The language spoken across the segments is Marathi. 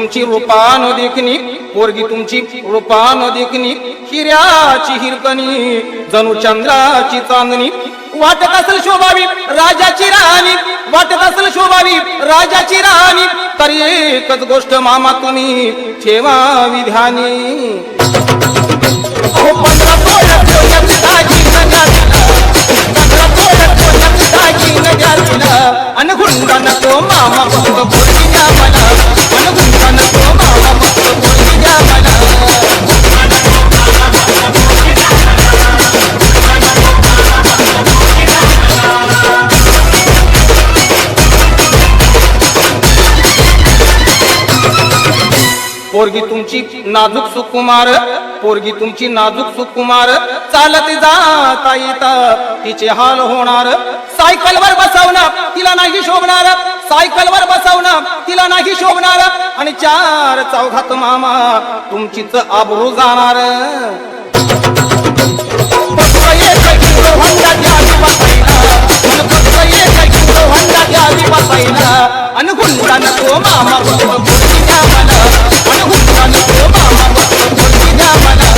तुमची रूपान देखणी पोरगी तुमची रूपान देखणी हिऱ्याची हिरकणी जणू चंद्राची चांदणी वाटत असेल शोभावी राजाची राणी वाटत असेल शोभावी राजाची राणी तरी एकच गोष्ट मामा तुम्ही ठेवावी ध्यानी अनगुंडा नको मामा फक्त बोलगी द्या मला अनगुंडा नको मामा फक्त बोलगी द्या मला पोरगी तुमची नाजूक सुकुमार पोरगी तुमची नाजूक सुकुमार चालत जाता येता तिचे हाल होणार सायकलवर बसवणं तिला नाही शोभणार सायकलवर बसवणं तिला नाही शोभणार आणि चार चौघात मामा तुमचीच आबरू जाणार अनगुंडा नको मामा फक्त बोलगी द्या मला अनगुंडा नको मामा फक्त बोलगी द्या मला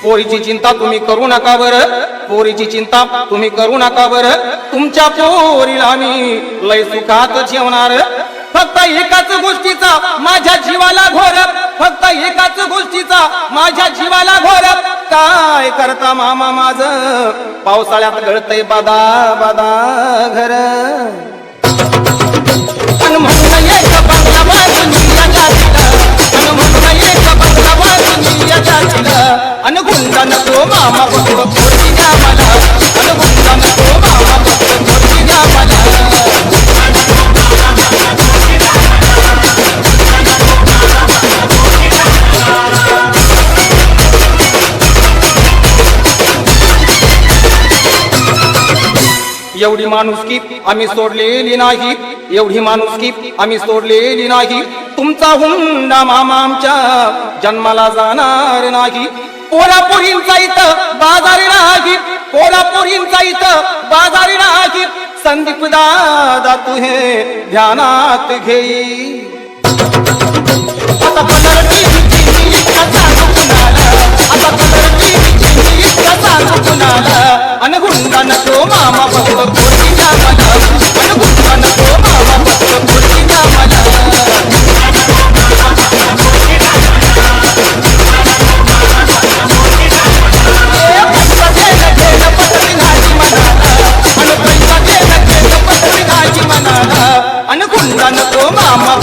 पोरीची चिंता तुम्ही करू नका बरं पोरीची चिंता तुम्ही करू नका बरं तुमच्या पोरीला आम्ही लय सुखात ठेवणार फक्त एकाच गोष्टीचा माझ्या जीवाला घोर फक्त एकाच गोष्टीचा माझ्या जीवाला घोर काय करता मामा माझ पावसाळ्यात गळतय बादा बादा घर म्हणून एक बंगला बांधून या जातीला म्हणून एक बंगला बांधून या जातीला अनगुंडा नको मामा फक्त बोलगी द्या मला अनगुंडा नको मामा फक्त बोलगी द्या मला एवढी माणुसकी आम्ही सोडलेली नाही एवढी माणुसकी आम्ही सोडलेली नाही तुमचा हुंडा मामा आमच्या जन्माला जाणार नाही पोरापोरींचा इथं बाजारी नाही पोरापोरींचा इथं बाजारी नाही संदीप दादा तू हे ध्यानात घेई आता कलरची अनगुंडा नको मामा फक्त बोलगी द्या मला अनगुंडा नको मामा फक्त बोलगी द्या मला अनगुंडा नको मामा